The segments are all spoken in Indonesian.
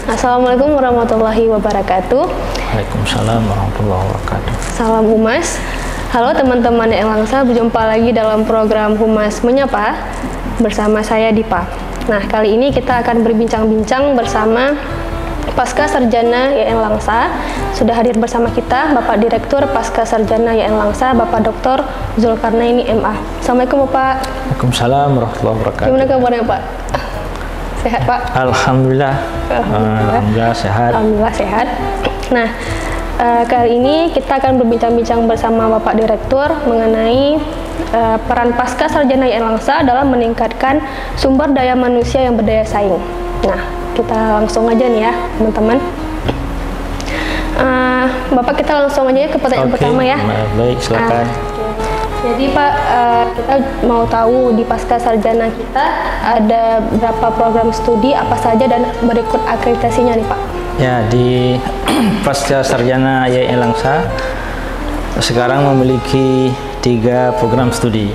Assalamualaikum warahmatullahi wabarakatuh. Waalaikumsalam warahmatullahi wabarakatuh. Salam Humas. Halo teman-teman Elangsa, berjumpa lagi dalam program Humas Menyapa bersama saya Dipa. Nah, kali ini kita akan berbincang-bincang bersama Pasca Sarjana YN Langsa. Sudah hadir bersama kita Bapak Direktur Pasca Sarjana YN Langsa, Bapak Dr. Zulkarnaini MA. Assalamualaikum Bapak. Waalaikumsalam warahmatullahi wabarakatuh. Gimana kabarnya Pak? Sehat Pak? Alhamdulillah. Alhamdulillah sehat. Alhamdulillah sehat. Nah, kali ini kita akan berbincang-bincang bersama Bapak Direktur mengenai peran Pasca Sarjana YN Langsa dalam meningkatkan sumber daya manusia yang berdaya saing. Nah, kita langsung aja nih ya, teman-teman. Bapak, kita langsung aja ke pertanyaan pertama ya. Baik, silakan. Jadi Pak, kita mau tahu di Pasca Sarjana kita ada berapa program studi, apa saja, dan berikut akreditasinya nih Pak. Ya, di Pasca Sarjana YN Langsa sekarang memiliki 3 program studi,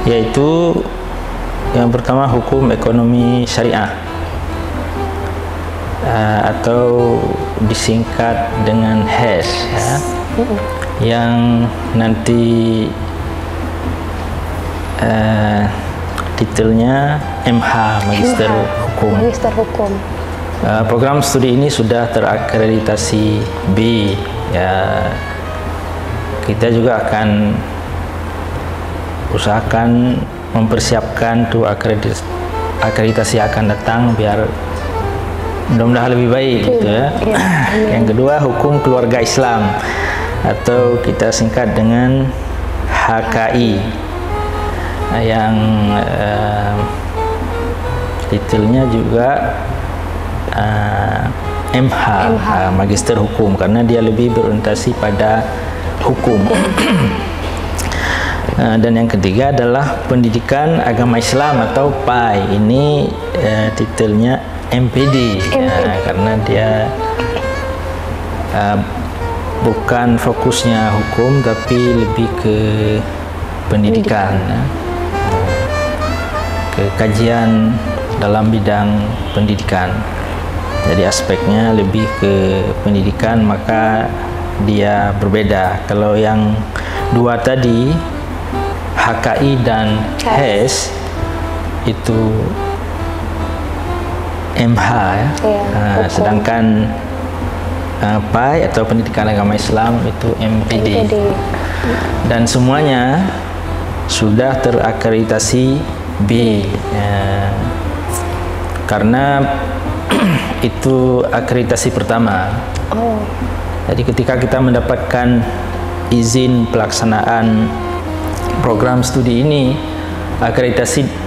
yaitu yang pertama Hukum Ekonomi Syariah atau disingkat dengan HES ya. Yang nanti titelnya MH, Magister Hukum. Magister Hukum. Program studi ini sudah terakreditasi B. Ya, kita juga akan usahakan mempersiapkan tuh akreditasi akan datang biar mudah-mudahan lebih baik gitu ya. Yang kedua Hukum Keluarga Islam atau kita singkat dengan HKI, yang titelnya juga MH, Magister Hukum, karena dia lebih berorientasi pada hukum. Dan yang ketiga adalah Pendidikan Agama Islam atau PAI. Ini titelnya MPD. Karena dia bukan fokusnya hukum tapi lebih ke pendidikan, ke kajian dalam bidang pendidikan. Jadi aspeknya lebih ke pendidikan, maka dia berbeda. Kalau yang 2 tadi HKI dan HES itu MH ya. Sedangkan PAI atau Pendidikan Agama Islam itu MPD. Dan semuanya sudah terakreditasi B karena itu akreditasi pertama. Jadi ketika kita mendapatkan izin pelaksanaan program studi ini,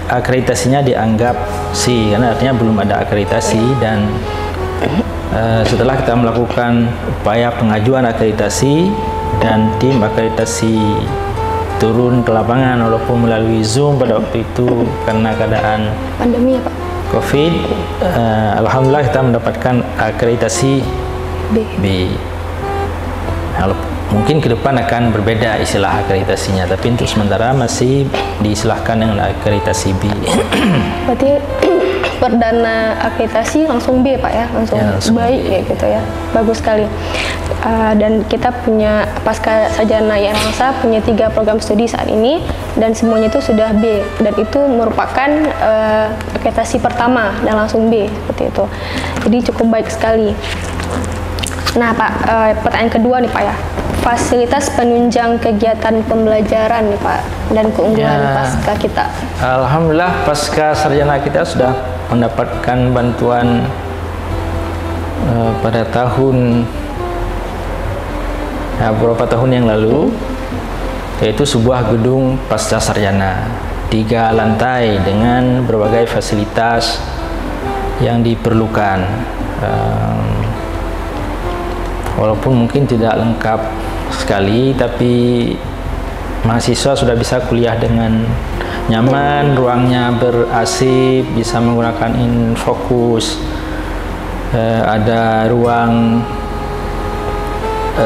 akreditasinya dianggap C, karena artinya belum ada akreditasi. Dan setelah kita melakukan upaya pengajuan akreditasi dan tim akreditasi turun ke lapangan walaupun melalui Zoom pada waktu itu karena keadaan pandemi ya Pak, COVID, alhamdulillah kita mendapatkan akreditasi B. Mungkin ke depan akan berbeda istilah akreditasinya, tapi untuk sementara masih diistilahkan dengan akreditasi B. Berarti perdana akreditasi langsung B Pak ya, langsung baik ya gitu ya, bagus sekali. Dan kita punya Pasca Sarjana YN Langsa punya 3 program studi saat ini dan semuanya itu sudah B, dan itu merupakan akreditasi pertama dan langsung B seperti itu. Jadi cukup baik sekali. Nah Pak, pertanyaan kedua nih Pak ya, fasilitas penunjang kegiatan pembelajaran nih Pak dan keunggulan Pasca kita. Alhamdulillah Pasca Sarjana kita sudah mendapatkan bantuan pada tahun beberapa tahun yang lalu, yaitu sebuah gedung Pasca Sarjana 3 lantai dengan berbagai fasilitas yang diperlukan. Walaupun mungkin tidak lengkap sekali, tapi mahasiswa sudah bisa kuliah dengan nyaman, ruangnya ber-AC, bisa menggunakan infocus, ada ruang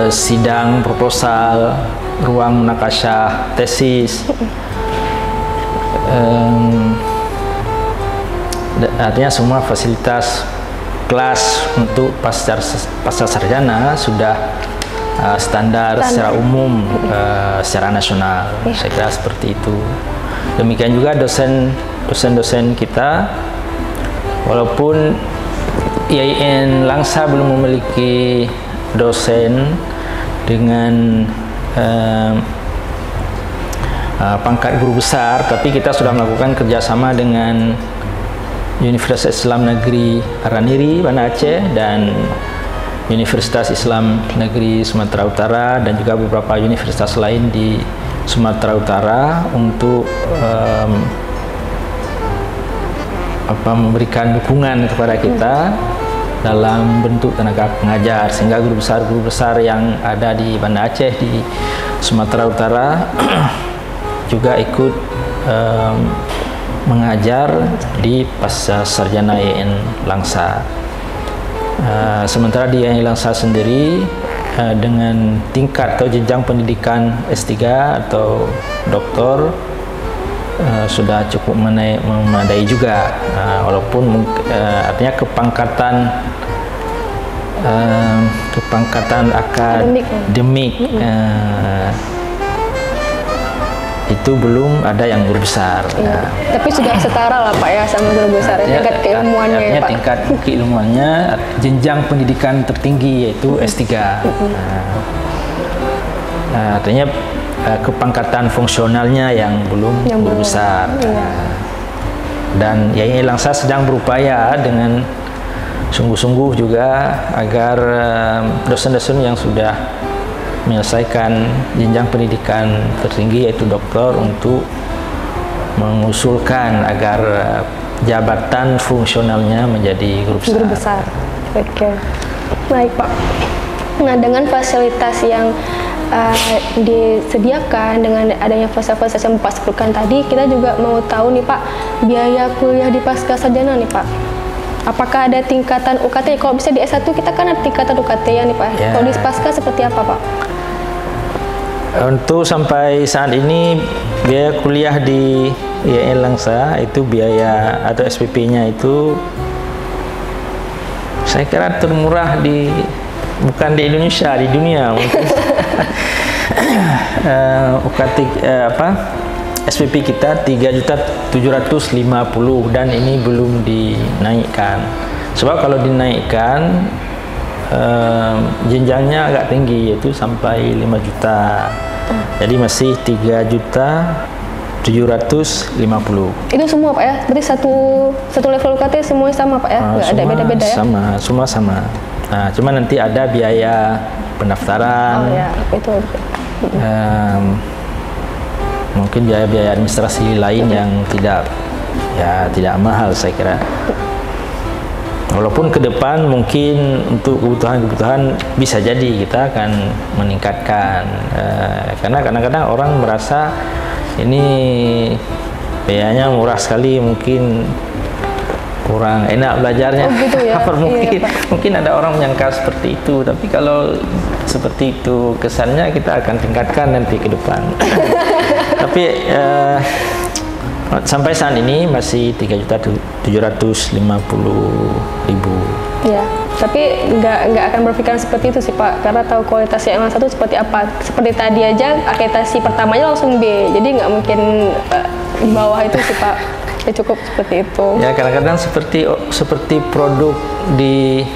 sidang proposal, ruang munakasyah tesis, artinya semua fasilitas kelas untuk pasca sarjana sudah standar secara umum secara nasional. Saya kira seperti itu. Demikian juga dosen-dosen kita, walaupun IAIN Langsa belum memiliki dosen dengan pangkat guru besar, tapi kita sudah melakukan kerjasama dengan Universitas Islam Negeri Araniri, Banda Aceh, dan Universitas Islam Negeri Sumatera Utara, dan juga beberapa universitas lain di Sumatera Utara untuk memberikan dukungan kepada kita dalam bentuk tenaga pengajar, sehingga guru besar yang ada di Banda Aceh, di Sumatera Utara juga ikut mengajar di pasca sarjana IAIN Langsa. Sementara di IAIN Langsa sendiri dengan tingkat atau jenjang pendidikan S3 atau doktor sudah cukup memadai juga, walaupun artinya kepangkatan akademik itu belum ada yang guru besar. Iya. Tapi sudah setara lah Pak ya sama guru besar, tingkat keilmuannya ya Pak. Tingkat keilmuannya, jenjang pendidikan tertinggi yaitu S3. Artinya kepangkatan fungsionalnya yang belum guru besar. Iya. Dan IAIN Langsa sedang berupaya dengan sungguh-sungguh juga agar dosen-dosen yang sudah menyelesaikan jenjang pendidikan tertinggi yaitu doktor untuk mengusulkan agar jabatan fungsionalnya menjadi guru besar. Guru besar. Oke. Baik Pak. Nah, dengan fasilitas yang disediakan, dengan adanya fasilitas yang Bapak sebutkan tadi, kita juga mau tahu nih Pak, biaya kuliah di pasca sarjana nih Pak. Apakah ada tingkatan UKT? Kalau bisa di S1 kita kan ada tingkatan UKT ya nih Pak. Ya. Kalau di pasca seperti apa Pak? Untuk sampai saat ini biaya kuliah di IAIN Langsa itu biaya atau SPP-nya itu saya kira termurah bukan di Indonesia, di dunia mungkin. UKT SPP kita 3.750.000 dan ini belum dinaikkan. Sebab kalau dinaikkan jenjangnya agak tinggi, yaitu sampai 5 juta. Jadi masih 3.750.000. Itu semua Pak ya? Berarti satu level UKT semuanya sama Pak ya? Nggak ada beda-beda ya? Semua sama. Nah, cuma nanti ada biaya pendaftaran. Oh ya, itu. Mungkin biaya-biaya administrasi lain yang tidak mahal saya kira. Walaupun ke depan mungkin untuk kebutuhan bisa jadi kita akan meningkatkan, karena kadang-kadang orang merasa ini biayanya murah sekali, mungkin kurang enak belajarnya. Oh, gitu ya? Mungkin ada orang menyangka seperti itu, tapi kalau seperti itu kesannya kita akan tingkatkan nanti ke depan. Tapi sampai saat ini masih 3.750.000. Ya, tapi nggak akan berpikiran seperti itu sih Pak, karena tahu kualitasnya yang satu seperti apa. Seperti tadi aja akreditasi pertamanya langsung B, jadi nggak mungkin di bawah itu sih Pak. Ya cukup seperti itu. Ya kadang-kadang seperti produk di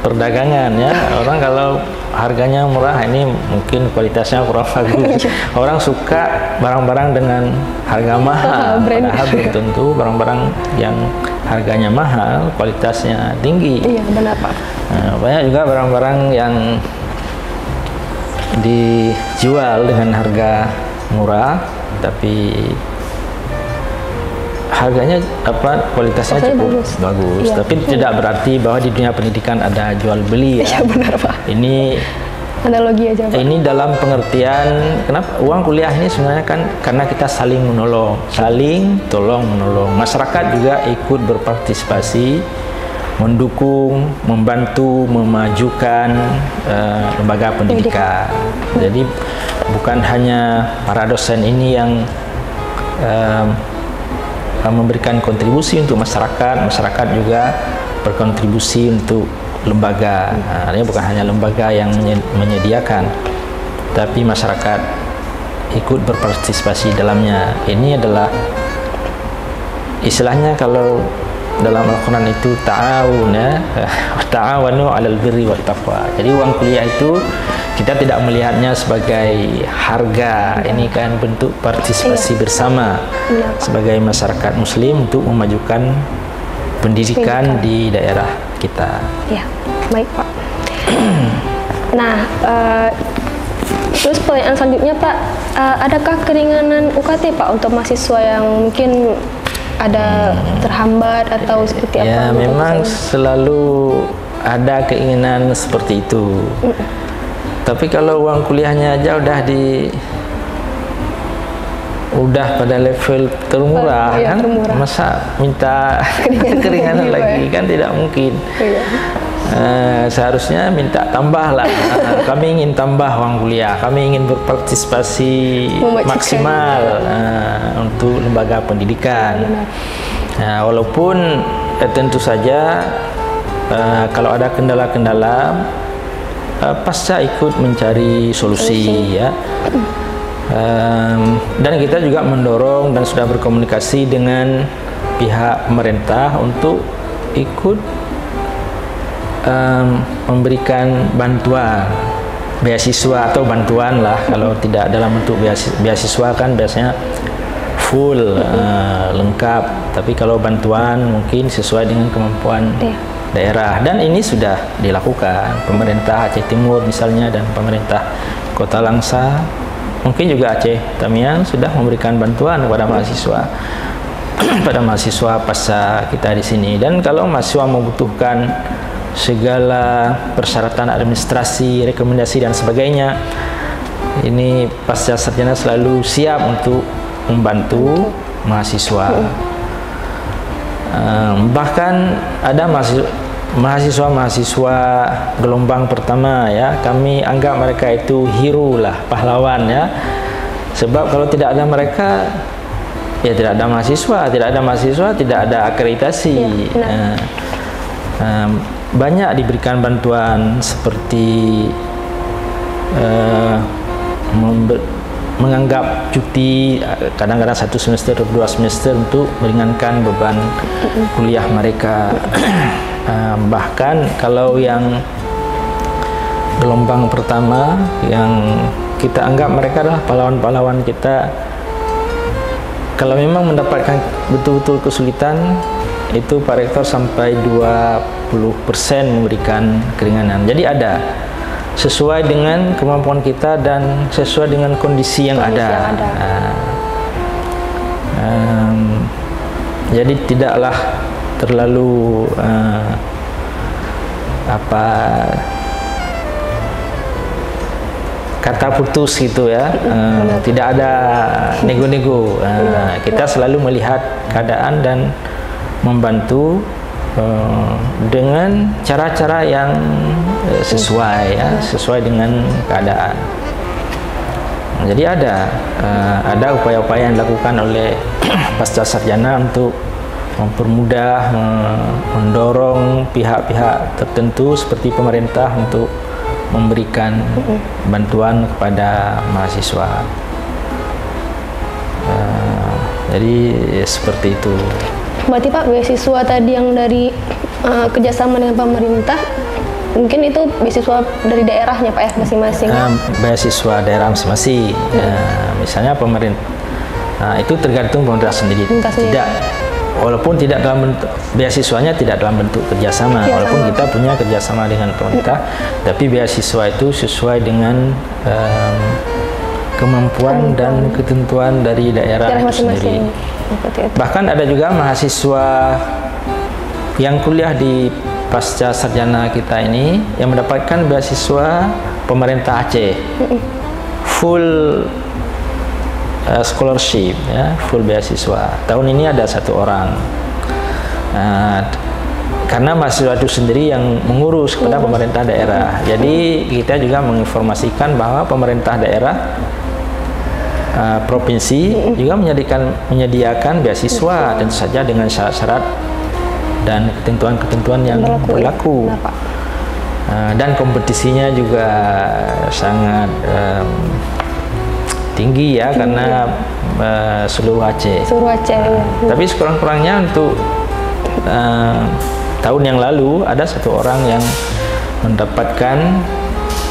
perdagangan ya, orang kalau harganya murah ini mungkin kualitasnya kurang bagus. Orang suka barang-barang dengan harga mahal, padahal belum tentu barang-barang yang harganya mahal kualitasnya tinggi. Iya benar Pak. Nah, banyak juga barang-barang yang dijual dengan harga murah tapi harganya kualitasnya cukup bagus. Ya, tapi tidak berarti bahwa di dunia pendidikan ada jual beli ya. Iya benar Pak. Ini analogi aja Pak. Ini dalam pengertian kenapa uang kuliah ini sebenarnya kan karena kita saling menolong, saling tolong menolong. Masyarakat juga ikut berpartisipasi, mendukung, membantu, memajukan lembaga pendidikan. Jadi bukan hanya para dosen ini yang memberikan kontribusi untuk masyarakat, masyarakat juga berkontribusi untuk lembaga. Artinya bukan hanya lembaga yang menyediakan, tapi masyarakat ikut berpartisipasi dalamnya. Ini adalah istilahnya kalau dalam Al-Quran itu ta'awun, ya, ta'awanu 'alal birri wat taqwa. Jadi uang kuliah itu kita tidak melihatnya sebagai harga, ini kan bentuk partisipasi bersama sebagai masyarakat muslim untuk memajukan pendidikan di daerah kita. Ya, baik Pak. Nah, terus pertanyaan selanjutnya Pak, adakah keringanan UKT Pak untuk mahasiswa yang mungkin ada terhambat atau seperti apa? Ya, memang selalu ada keinginan seperti itu. Tapi kalau uang kuliahnya aja udah pada level termurah, kan termurah. Masa minta keringanan lagi kan tidak mungkin. Seharusnya minta tambah lah. Kami ingin tambah uang kuliah, kami ingin berpartisipasi maksimal untuk lembaga pendidikan. Walaupun tentu saja kalau ada kendala-kendala, pasca ikut mencari solusi, ya. Dan kita juga mendorong dan sudah berkomunikasi dengan pihak pemerintah untuk ikut memberikan bantuan beasiswa atau bantuan lah. Kalau tidak dalam bentuk beasiswa kan biasanya full lengkap, tapi kalau bantuan mungkin sesuai dengan kemampuan daerah, dan ini sudah dilakukan pemerintah Aceh Timur misalnya dan pemerintah Kota Langsa, mungkin juga Aceh Tamiang sudah memberikan bantuan kepada mahasiswa pada mahasiswa pasca kita di sini. Dan kalau mahasiswa membutuhkan segala persyaratan administrasi, rekomendasi dan sebagainya, ini pasca sarjana selalu siap untuk membantu mahasiswa. Bahkan ada mahasiswa gelombang pertama, ya, kami anggap mereka itu hero lah, pahlawan, ya, sebab kalau tidak ada mereka ya tidak ada mahasiswa, tidak ada akreditasi. Banyak diberikan bantuan seperti menganggap cuti kadang-kadang 1 semester atau 2 semester untuk meringankan beban kuliah mereka. Bahkan kalau yang gelombang pertama yang kita anggap mereka adalah pahlawan-pahlawan kita, kalau memang mendapatkan betul-betul kesulitan, itu Pak Rektor sampai 20% memberikan keringanan. Jadi ada sesuai dengan kemampuan kita dan sesuai dengan kondisi yang ada. Jadi tidaklah terlalu kata putus gitu, ya. Tidak ada nego-nego. Kita selalu melihat keadaan dan membantu dengan cara-cara yang sesuai, ya, sesuai dengan keadaan. Jadi ada upaya-upaya yang dilakukan oleh pasca sarjana untuk mempermudah, mendorong pihak-pihak tertentu seperti pemerintah untuk memberikan bantuan kepada mahasiswa. Jadi seperti itu. Berarti Pak, beasiswa tadi yang dari kerjasama dengan pemerintah, mungkin itu beasiswa dari daerahnya Pak, ya, masing-masing? Beasiswa daerah masing-masing. Misalnya pemerintah, itu tergantung pemerintah sendiri. Tidak, walaupun tidak dalam bentuk beasiswanya tidak dalam bentuk kerjasama, walaupun kita punya kerjasama dengan pemerintah, tapi beasiswa itu sesuai dengan kemampuan dan ketentuan dari daerah itu sendiri. Bahkan ada juga mahasiswa yang kuliah di pasca sarjana kita ini yang mendapatkan beasiswa pemerintah Aceh, full scholarship, ya, full beasiswa. Tahun ini ada 1 orang. Karena mahasiswa itu sendiri yang mengurus kepada pemerintah daerah. Jadi kita juga menginformasikan bahwa pemerintah daerah provinsi juga menyediakan beasiswa, tentu saja dengan syarat-syarat dan ketentuan-ketentuan yang berlaku. Dan kompetisinya juga sangat tinggi ya, karena seluruh Aceh. Tapi sekurang-kurangnya untuk tahun yang lalu ada satu orang yang mendapatkan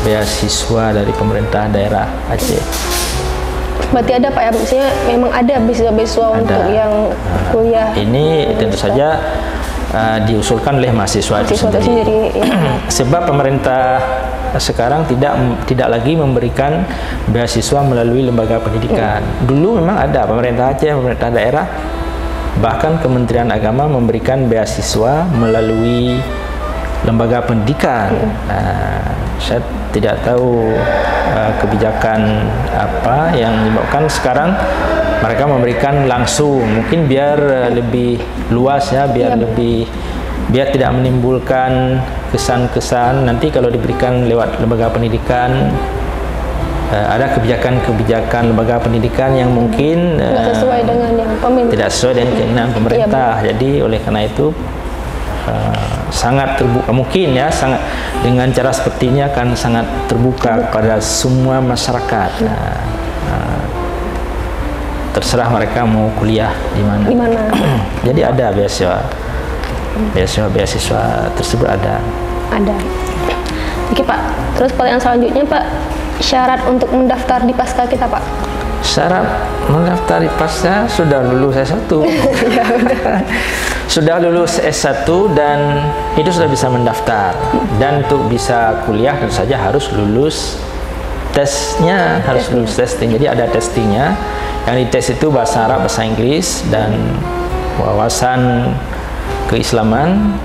beasiswa dari pemerintah daerah Aceh. Berarti ada Pak ya, maksudnya memang ada beasiswa untuk yang kuliah. Ini tentu saja diusulkan oleh mahasiswa itu sendiri. Sebab pemerintah sekarang tidak lagi memberikan beasiswa melalui lembaga pendidikan. Dulu memang ada pemerintah Aceh, pemerintah daerah, bahkan Kementerian Agama memberikan beasiswa melalui lembaga pendidikan. Saya tidak tahu kebijakan apa yang menyebabkan sekarang mereka memberikan langsung, mungkin biar lebih luas ya, biar tidak menimbulkan kesan-kesan nanti kalau diberikan lewat lembaga pendidikan ada kebijakan-kebijakan lembaga pendidikan yang mungkin tidak sesuai dengan yang pemerintah, tidak sesuai dengan keinginan pemerintah. Jadi oleh karena itu sangat terbuka, mungkin ya, sangat dengan cara seperti ini akan sangat terbuka kepada semua masyarakat. Terserah mereka mau kuliah di mana. Jadi ada beasiswa tersebut ada. Oke Pak, terus pertanyaan selanjutnya Pak, syarat untuk mendaftar di Pasca kita Pak? Syarat mendaftar di Pasca sudah lulus S1. Sudah lulus S1 dan itu sudah bisa mendaftar. Dan untuk bisa kuliah tentu saja harus lulus tesnya, harus lulus testing. Jadi ada testingnya. Yang dites itu bahasa Arab, bahasa Inggris, dan wawasan keislaman,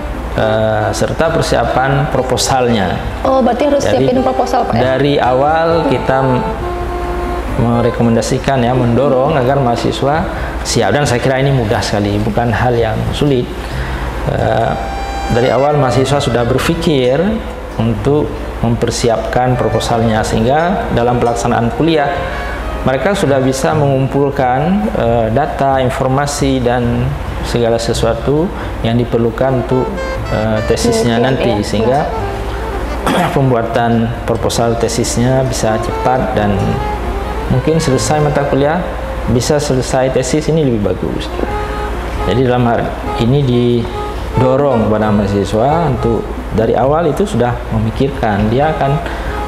serta persiapan proposalnya. Oh, berarti harus siapin proposal Pak ya? Dari awal kita merekomendasikan ya, mendorong agar mahasiswa siap, dan saya kira ini mudah sekali, bukan hal yang sulit. Dari awal mahasiswa sudah berpikir untuk mempersiapkan proposalnya, sehingga dalam pelaksanaan kuliah mereka sudah bisa mengumpulkan data, informasi, dan segala sesuatu yang diperlukan untuk tesisnya nanti, sehingga pembuatan proposal tesisnya bisa cepat dan mungkin selesai mata kuliah, bisa selesai tesis ini lebih bagus. Jadi dalam hal ini didorong kepada mahasiswa untuk dari awal itu sudah memikirkan dia akan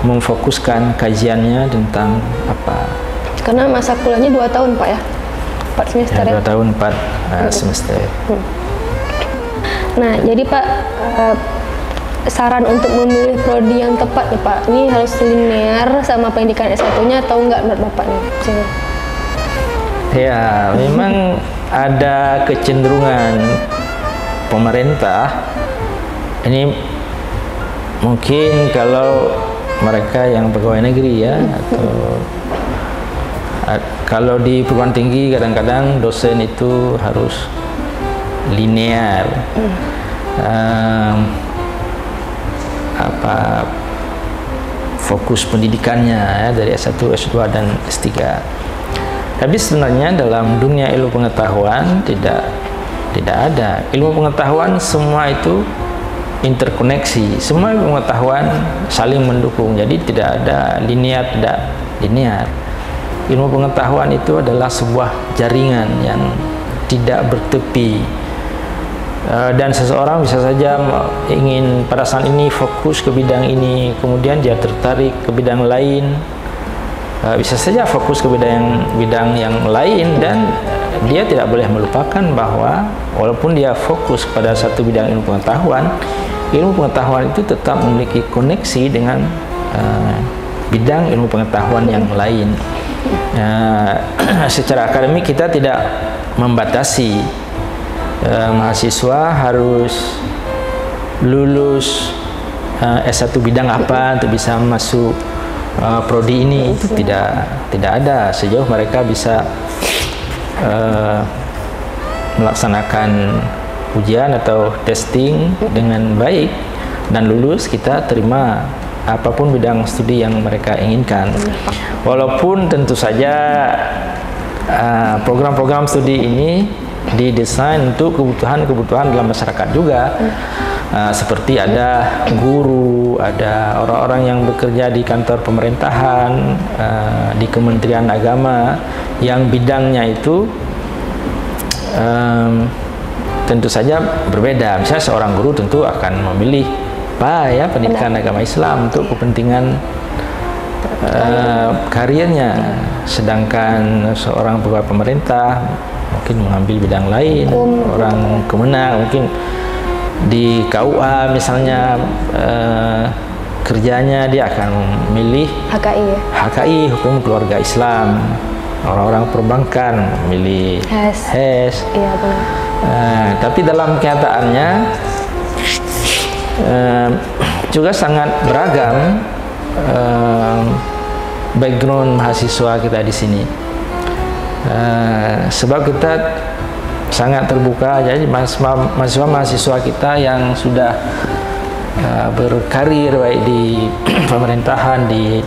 memfokuskan kajiannya tentang apa. Karena masa kuliahnya 2 tahun Pak ya? 4 semester ya? 2 tahun 4 semester. Nah, jadi Pak, saran untuk memilih prodi yang tepat nih Pak, ini harus linear sama pendidikan S1-nya atau enggak menurut Bapak nih? Ya, memang ada kecenderungan pemerintah ini, mungkin kalau mereka yang pegawai negeri ya, atau kalau di perguruan tinggi kadang-kadang dosen itu harus linear, fokus pendidikannya ya, dari S1, S2 dan S3. Tapi sebenarnya dalam dunia ilmu pengetahuan tidak ada. Ilmu pengetahuan semua itu interkoneksi, semua ilmu pengetahuan saling mendukung. Jadi tidak ada linear, tidak linear. Ilmu pengetahuan itu adalah sebuah jaringan yang tidak bertepi, dan seseorang bisa saja ingin pada saat ini fokus ke bidang ini, kemudian dia tertarik ke bidang lain, bisa saja fokus ke bidang yang lain, dan dia tidak boleh melupakan bahwa walaupun dia fokus pada satu bidang ilmu pengetahuan itu tetap memiliki koneksi dengan bidang ilmu pengetahuan yang lain. Secara akademik kita tidak membatasi mahasiswa harus lulus S1 bidang apa untuk bisa masuk prodi ini. Itu tidak ada, sejauh mereka bisa melaksanakan ujian atau testing dengan baik dan lulus, kita terima apapun bidang studi yang mereka inginkan. Walaupun tentu saja program-program studi ini didesain untuk kebutuhan-kebutuhan dalam masyarakat juga. Seperti ada guru, ada orang-orang yang bekerja di kantor pemerintahan, di Kementerian Agama yang bidangnya itu tentu saja berbeda. Misalnya seorang guru tentu akan memilih pendidikan agama Islam untuk kepentingan karirnya, sedangkan seorang pegawai pemerintah mungkin mengambil bidang lain, orang kemenang mungkin di KUA misalnya kerjanya dia akan memilih HKI, hukum keluarga Islam. Orang-orang perbankan memilih HES. Iya, benar. Tapi dalam kenyataannya juga sangat beragam background mahasiswa kita di sini. Sebab kita sangat terbuka, jadi mahasiswa kita yang sudah berkarir baik di pemerintahan, di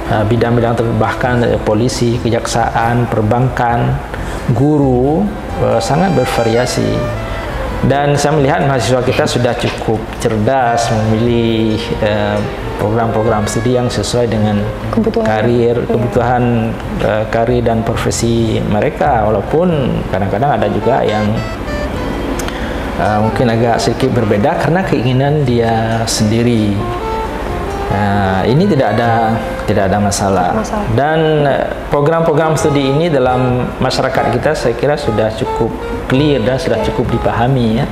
bidang-bidang bahkan polisi, kejaksaan, perbankan, guru, sangat bervariasi. Dan saya melihat mahasiswa kita sudah cukup cerdas memilih program-program studi yang sesuai dengan kebutuhan karir dan profesi mereka. Walaupun kadang-kadang ada juga yang mungkin agak sedikit berbeda karena keinginan dia sendiri. Ini tidak ada masalah. Dan program-program studi ini dalam masyarakat kita saya kira sudah cukup clear dan sudah cukup dipahami, ya.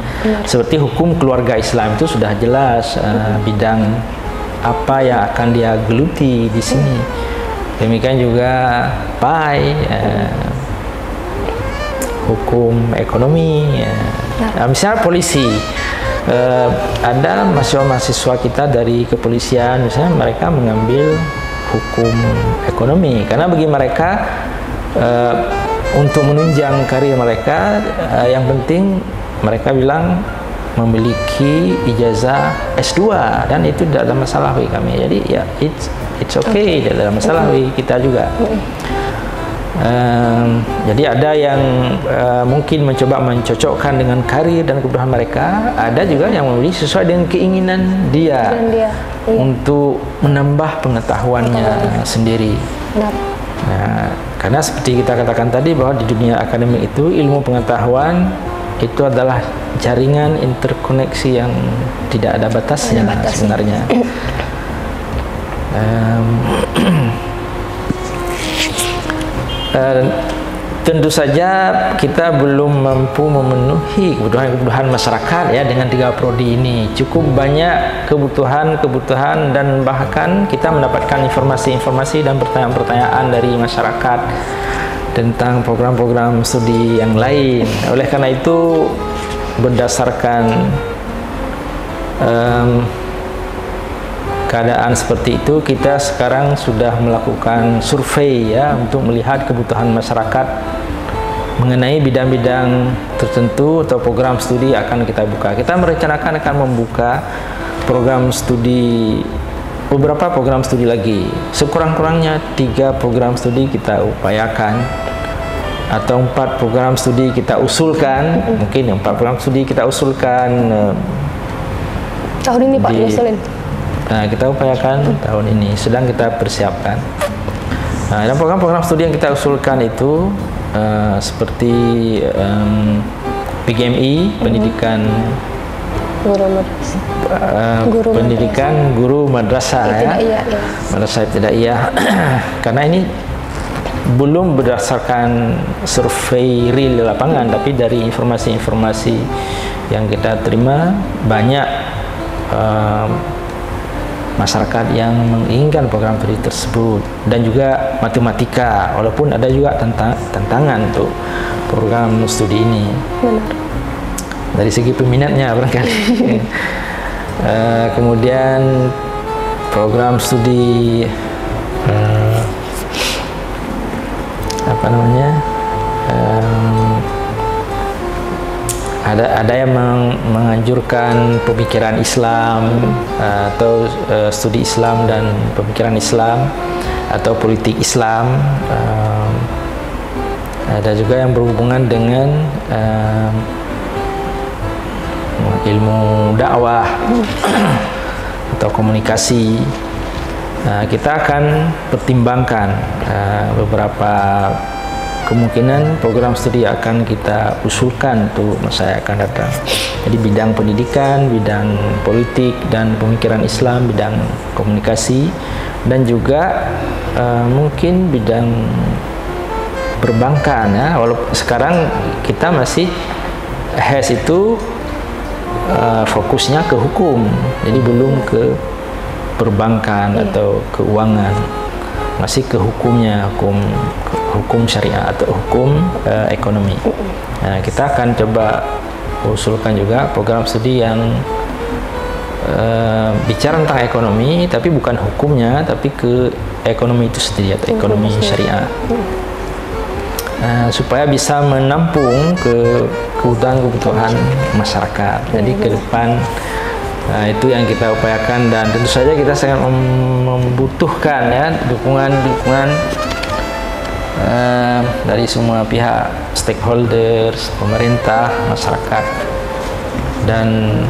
Seperti hukum keluarga Islam itu sudah jelas bidang apa yang akan dia geluti di sini. Demikian juga hukum ekonomi, misalnya polisi. Ada mahasiswa kita dari kepolisian, misalnya mereka mengambil hukum ekonomi karena bagi mereka untuk menunjang karir mereka yang penting mereka bilang memiliki ijazah S2 dan itu tidak ada masalah bagi kami. Jadi ya it's okay, tidak ada masalah bagi kita juga. Jadi ada yang mungkin mencoba mencocokkan dengan karir dan kebutuhan mereka, ada juga yang memilih sesuai dengan keinginan dia, untuk menambah pengetahuannya sendiri. Nah, karena seperti kita katakan tadi bahwa di dunia akademik itu ilmu pengetahuan itu adalah jaringan interkoneksi yang tidak ada batasnya sebenarnya. Tentu saja kita belum mampu memenuhi kebutuhan masyarakat ya dengan 3 prodi ini. Cukup banyak kebutuhan dan bahkan kita mendapatkan informasi-informasi dan pertanyaan-pertanyaan dari masyarakat tentang program-program studi yang lain. Oleh karena itu berdasarkan keadaan seperti itu, kita sekarang sudah melakukan survei ya untuk melihat kebutuhan masyarakat mengenai bidang-bidang tertentu atau program studi akan kita buka. Kita merencanakan akan membuka program studi, beberapa program studi lagi. Sekurang-kurangnya 3 program studi kita upayakan atau 4 program studi kita usulkan. Mungkin 4 program studi kita usulkan tahun ini Pak diusulin. Nah, kita upayakan tahun ini, sedang kita persiapkan. Nah, dan program-program studi yang kita usulkan itu seperti PGMI, pendidikan guru madrasah ya. Madrasah ibtidaiyah. Karena ini belum berdasarkan survei real di lapangan, tapi dari informasi-informasi yang kita terima banyak masyarakat yang menginginkan program studi tersebut, dan juga matematika, walaupun ada juga tantangan untuk program studi ini. Benar. Dari segi peminatnya barangkali. Kemudian program studi ada yang menganjurkan pemikiran Islam atau studi Islam dan pemikiran Islam atau politik Islam. Ada juga yang berhubungan dengan ilmu dakwah atau komunikasi. Kita akan pertimbangkan beberapa kemungkinan program studi akan kita usulkan untuk masa yang akan datang. Jadi bidang pendidikan, bidang politik dan pemikiran Islam, bidang komunikasi, dan juga mungkin bidang perbankan ya. Walaupun sekarang kita masih HES itu fokusnya ke hukum, jadi belum ke perbankan atau keuangan, masih ke hukumnya, hukum syariah atau hukum ekonomi. Nah, kita akan coba usulkan juga program studi yang bicara tentang ekonomi, tapi bukan hukumnya, tapi ke ekonomi itu sendiri atau ekonomi syariah, supaya bisa menampung kebutuhan masyarakat. Jadi ke depan itu yang kita upayakan, dan tentu saja kita sangat membutuhkan ya dukungan dari semua pihak, stakeholders, pemerintah, masyarakat, dan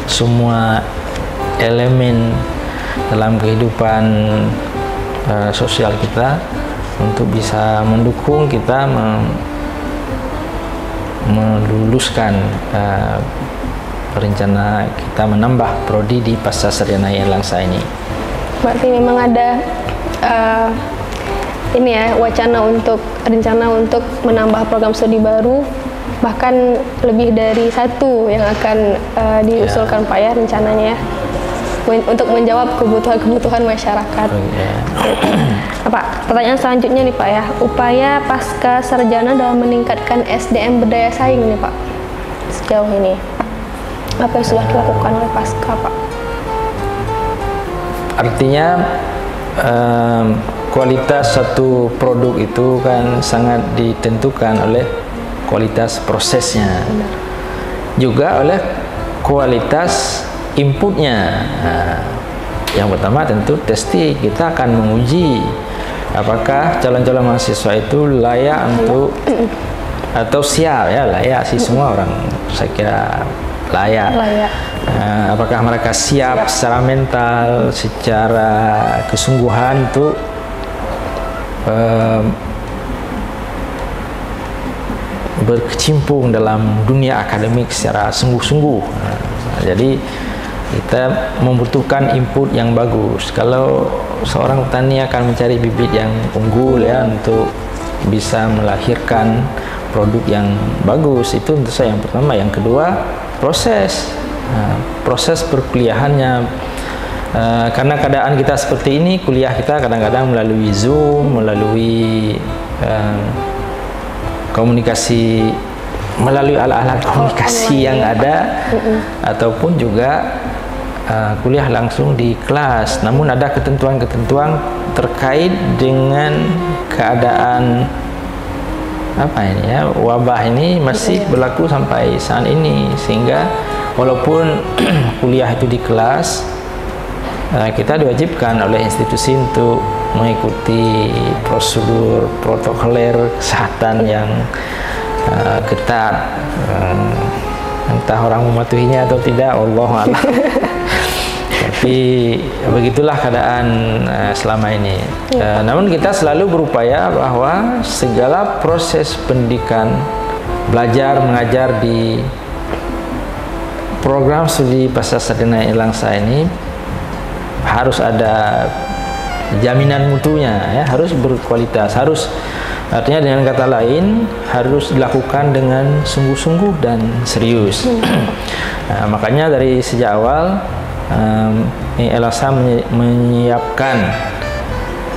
semua elemen dalam kehidupan sosial kita untuk bisa mendukung kita meluluskan rencana kita menambah prodi di Pasca Sarjana Erlangsa ini. Berarti memang ada ini ya rencana untuk menambah program studi baru, bahkan lebih dari satu yang akan diusulkan Pak ya rencananya ya, untuk menjawab kebutuhan masyarakat. Pak, pertanyaan selanjutnya nih Pak ya, upaya Pasca Sarjana dalam meningkatkan SDM berdaya saing nih Pak sejauh ini, apa yang sudah dilakukan oleh Pasca Pak? Artinya kualitas satu produk itu kan sangat ditentukan oleh kualitas prosesnya. Benar. Juga oleh kualitas inputnya. Yang pertama tentu testing, kita akan menguji apakah calon-calon mahasiswa itu layak untuk atau siap ya, layak sih semua orang saya kira layak. Apakah mereka siap secara mental, secara kesungguhan untuk berkecimpung dalam dunia akademik secara sungguh-sungguh. Jadi kita membutuhkan input yang bagus. Kalau seorang petani akan mencari bibit yang unggul ya untuk bisa melahirkan produk yang bagus, itu tentu saja yang pertama. Yang kedua, proses perkuliahannya. Karena keadaan kita seperti ini, kuliah kita kadang-kadang melalui Zoom, melalui komunikasi, melalui alat-alat komunikasi yang ada, ataupun juga kuliah langsung di kelas. Namun ada ketentuan-ketentuan terkait dengan keadaan wabah ini masih berlaku sampai saat ini, sehingga walaupun kuliah itu di kelas, kita diwajibkan oleh institusi untuk mengikuti prosedur protokoler kesehatan yang ketat. Entah orang mematuhinya atau tidak, Wallahu a'lam. Tapi begitulah keadaan selama ini. Namun kita selalu berupaya bahwa segala proses pendidikan, belajar mengajar di program studi Pasca Sarjana Erlangsa ini harus ada jaminan mutunya ya, harus berkualitas, artinya dengan kata lain harus dilakukan dengan sungguh-sungguh dan serius. Makanya dari sejak awal Erlangsa menyiapkan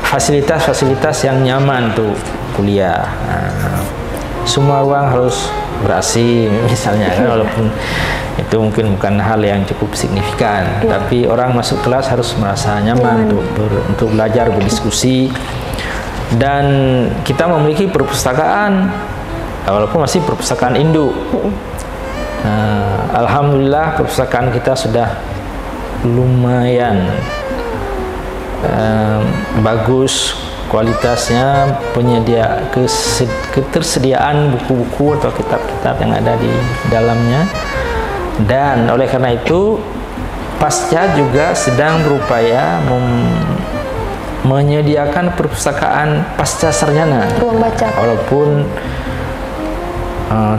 fasilitas-fasilitas yang nyaman untuk kuliah. Semua ruang harus ber-AC misalnya kan, walaupun itu mungkin bukan hal yang cukup signifikan, tapi orang masuk kelas harus merasa nyaman untuk belajar, berdiskusi. Dan kita memiliki perpustakaan walaupun masih perpustakaan induk. Alhamdulillah perpustakaan kita sudah lumayan bagus kualitasnya, ketersediaan buku-buku atau kitab-kitab yang ada di dalamnya. Dan oleh karena itu Pasca juga sedang berupaya menyediakan perpustakaan pasca sarjana, ruang baca, walaupun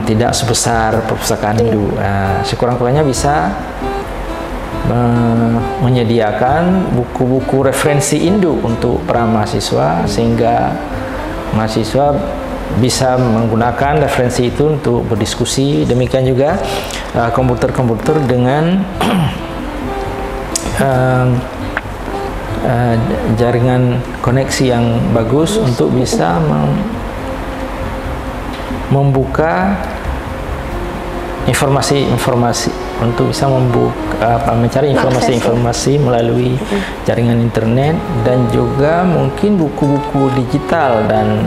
tidak sebesar perpustakaan induk. Sekurang-kurangnya bisa menyediakan buku-buku referensi induk untuk para mahasiswa, sehingga mahasiswa bisa menggunakan referensi itu untuk berdiskusi. Demikian juga komputer-komputer dengan jaringan koneksi yang bagus untuk bisa membuka informasi-informasi, untuk bisa mencari informasi-informasi melalui jaringan internet, dan juga mungkin buku-buku digital dan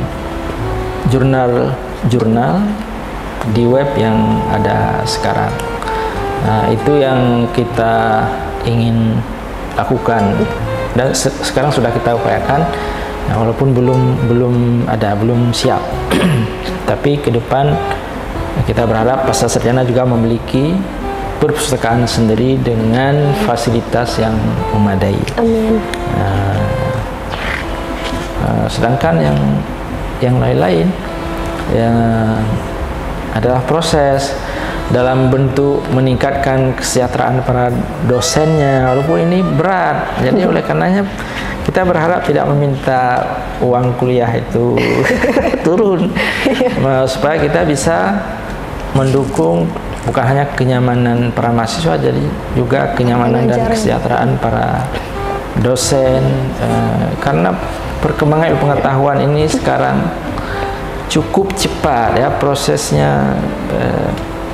jurnal-jurnal di web yang ada sekarang. Itu yang kita ingin lakukan dan sekarang sudah kita upayakan, walaupun belum siap. Tapi ke depan kita berharap pasca sarjana juga memiliki perpustakaan sendiri dengan fasilitas yang memadai. Amin. Sedangkan yang lain-lain adalah proses dalam bentuk meningkatkan kesejahteraan para dosennya, walaupun ini berat. Jadi oleh karenanya kita berharap tidak meminta uang kuliah itu turun, supaya kita bisa mendukung bukan hanya kenyamanan para mahasiswa, jadi juga kenyamanan dan kesejahteraan para dosen. Karena perkembangan ilmu pengetahuan ini sekarang cukup cepat ya prosesnya,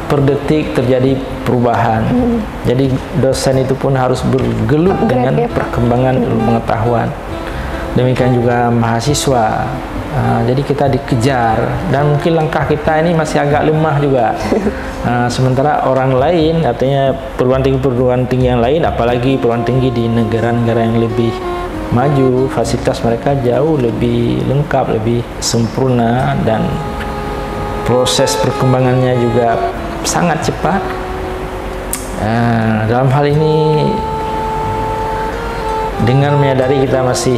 per detik terjadi perubahan. Jadi dosen itu pun harus bergelut dengan perkembangan ilmu pengetahuan. Demikian juga mahasiswa. Jadi kita dikejar, dan mungkin langkah kita ini masih agak lemah juga. Sementara orang lain, artinya perguruan tinggi yang lain, apalagi perguruan tinggi di negara-negara yang lebih maju, fasilitas mereka jauh lebih lengkap, lebih sempurna, dan proses perkembangannya juga sangat cepat. Dalam hal ini, dengan menyadari kita masih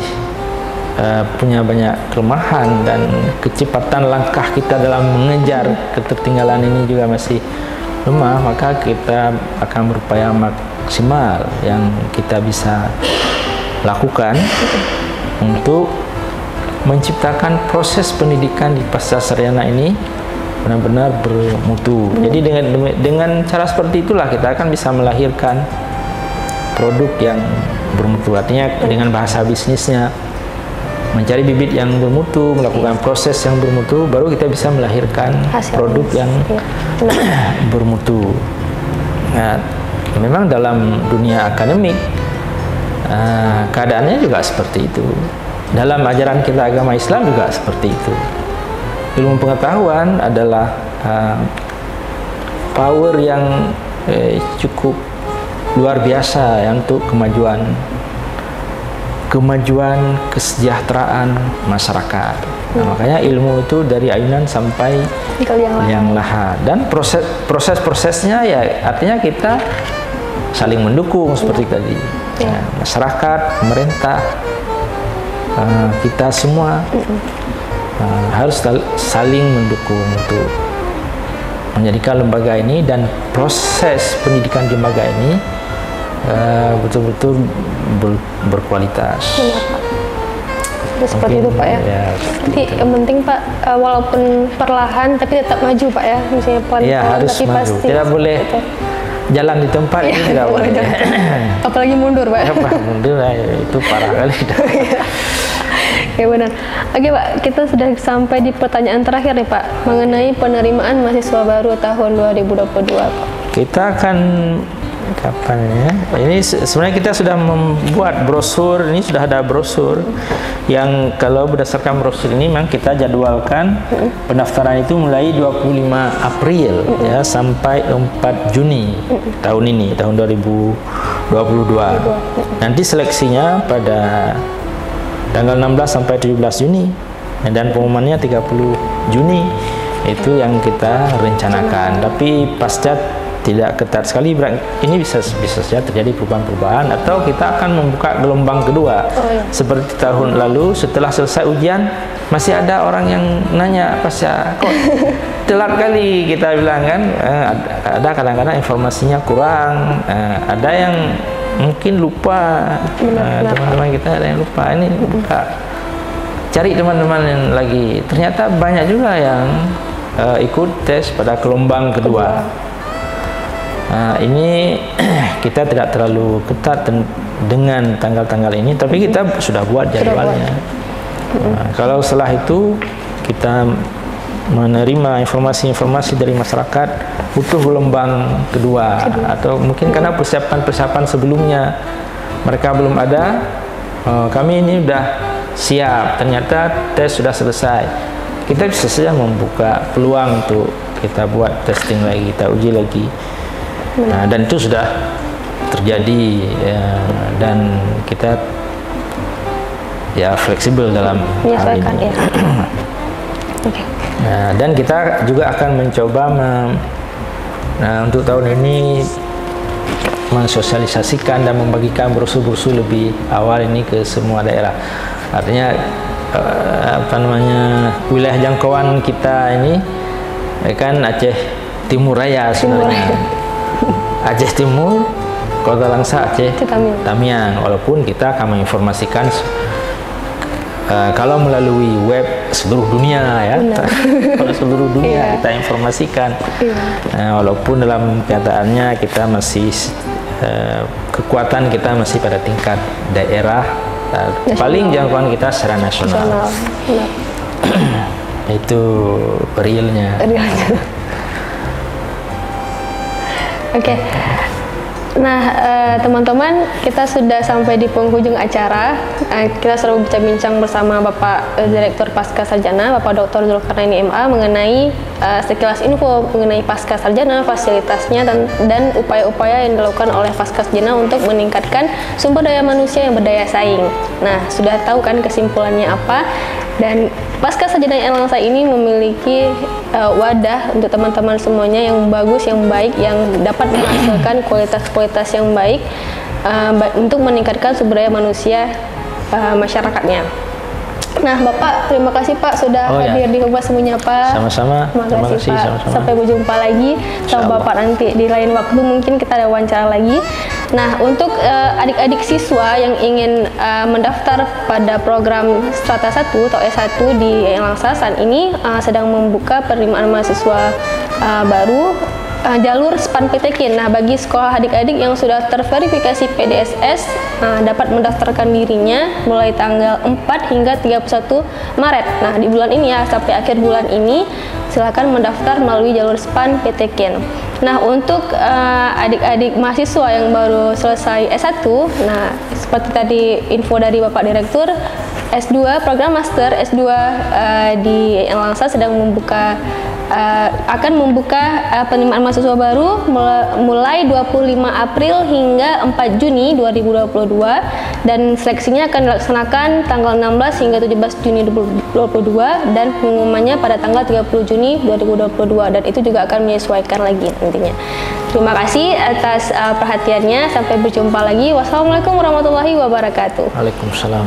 punya banyak kelemahan dan kecepatan langkah kita dalam mengejar ketertinggalan ini juga masih lemah, maka kita akan berupaya maksimal yang kita bisa lakukan untuk menciptakan proses pendidikan di pasca sarjana ini benar-benar bermutu. Jadi dengan cara seperti itulah kita akan bisa melahirkan produk yang bermutu. Artinya dengan bahasa bisnisnya, mencari bibit yang bermutu, melakukan proses yang bermutu, baru kita bisa melahirkan produk yang bermutu. Nah, memang dalam dunia akademik keadaannya juga seperti itu. Dalam ajaran kita agama Islam juga seperti itu. Ilmu pengetahuan adalah power yang cukup luar biasa ya, untuk kemajuan kesejahteraan masyarakat. Nah, makanya ilmu itu dari ayunan sampai liang lahat, dan proses-prosesnya ya artinya kita saling mendukung seperti tadi. Nah, masyarakat, pemerintah, kita semua harus saling mendukung untuk menjadikan lembaga ini dan proses pendidikan di lembaga ini betul-betul berkualitas. Seperti itu Pak ya. Jadi yang penting Pak, walaupun perlahan tapi tetap maju Pak ya. Misalnya pelan-pelan harus tapi maju. pasti. Tidak boleh jalan di tempat, itu tidak boleh. Apalagi mundur Pak. Mundur itu parah kali. Ya benar. Oke Pak, kita sudah sampai di pertanyaan terakhir nih Pak, mengenai penerimaan mahasiswa baru tahun 2022 Pak. Kita akan kapan ya? Ini sebenarnya kita sudah membuat brosur. Ini sudah ada brosur yang kalau berdasarkan brosur ini memang kita jadwalkan pendaftaran itu mulai 25 April ya sampai 4 Juni tahun ini, tahun 2022. Nanti seleksinya pada tanggal 16 sampai 17 Juni dan pengumumannya 30 Juni. Itu yang kita rencanakan. Tapi pasca tidak ketat sekali, ini bisa saja terjadi perubahan-perubahan, atau kita akan membuka gelombang kedua. Seperti tahun lalu setelah selesai ujian masih ada orang yang nanya, pasca kok telat kali, kita bilang kan, ada kadang-kadang informasinya kurang, ada yang mungkin lupa, teman-teman kita ada yang lupa, ini buka, cari teman-teman yang lagi, ternyata banyak juga yang ikut tes pada gelombang kedua. Ini kita tidak terlalu ketat dengan tanggal-tanggal ini, tapi kita sudah buat jadwalnya. Kalau setelah itu kita menerima informasi-informasi dari masyarakat butuh gelombang kedua, atau mungkin karena persiapan sebelumnya mereka belum ada, kami ini sudah siap, ternyata tes sudah selesai, kita bisa saja membuka peluang untuk kita buat testing lagi, kita uji lagi. Dan itu sudah terjadi ya, dan kita ya fleksibel dalam hal ini. Dan kita juga akan mencoba untuk tahun ini mensosialisasikan dan membagikan brosur-brosur lebih awal ini ke semua daerah. Artinya wilayah jangkauan kita ini kan Aceh Timur Raya sebenarnya. Aceh Timur, Kota Langsa, Aceh Tamiang. Walaupun kita akan menginformasikan kalau melalui web seluruh dunia ya, kalau seluruh dunia kita informasikan. Walaupun dalam kenyataannya kita masih kekuatan kita masih pada tingkat daerah, paling jangkauan kita secara nasional. Itu realnya. Oke. Nah, teman-teman, kita sudah sampai di penghujung acara. Kita selalu bincang-bincang bersama Bapak Direktur Pasca Sarjana, Bapak Dr. Zulkarnaini MA, mengenai sekilas info mengenai Pasca Sarjana, fasilitasnya, dan upaya-upaya yang dilakukan oleh Pasca Sarjana untuk meningkatkan sumber daya manusia yang berdaya saing. Nah, sudah tahu kan kesimpulannya apa? Dan Pasca Sarjana Erlangsa ini memiliki wadah untuk teman-teman semuanya yang bagus, yang baik, yang dapat menghasilkan kualitas-kualitas yang baik untuk meningkatkan sumber daya manusia masyarakatnya. Nah, Bapak, terima kasih Pak sudah hadir di Humas Menyapa. Sama-sama. Terima kasih Pak. Sama-sama. Sampai berjumpa lagi sama Bapak nanti di lain waktu, mungkin kita ada wawancara lagi. Nah, untuk adik-adik siswa yang ingin mendaftar pada program Strata 1 atau S1 di Erlangsa, saat ini sedang membuka penerimaan mahasiswa baru jalur SPAN PTKIN. Nah, bagi sekolah adik-adik yang sudah terverifikasi PDSS dapat mendaftarkan dirinya mulai tanggal 4 hingga 31 Maret. Nah, di bulan ini ya, sampai akhir bulan ini silakan mendaftar melalui jalur SPAN PTKIN. Nah, untuk adik-adik mahasiswa yang baru selesai S1, nah seperti tadi info dari Bapak Direktur, S2, program Master S2 di Erlangsa sedang akan membuka penerimaan mahasiswa baru mulai 25 April hingga 4 Juni 2022, dan seleksinya akan dilaksanakan tanggal 16 hingga 17 Juni 2022 dan pengumumannya pada tanggal 30 Juni 2022, dan itu juga akan menyesuaikan lagi nantinya. Terima kasih atas perhatiannya, sampai berjumpa lagi. Wassalamualaikum warahmatullahi wabarakatuh. Waalaikumsalam.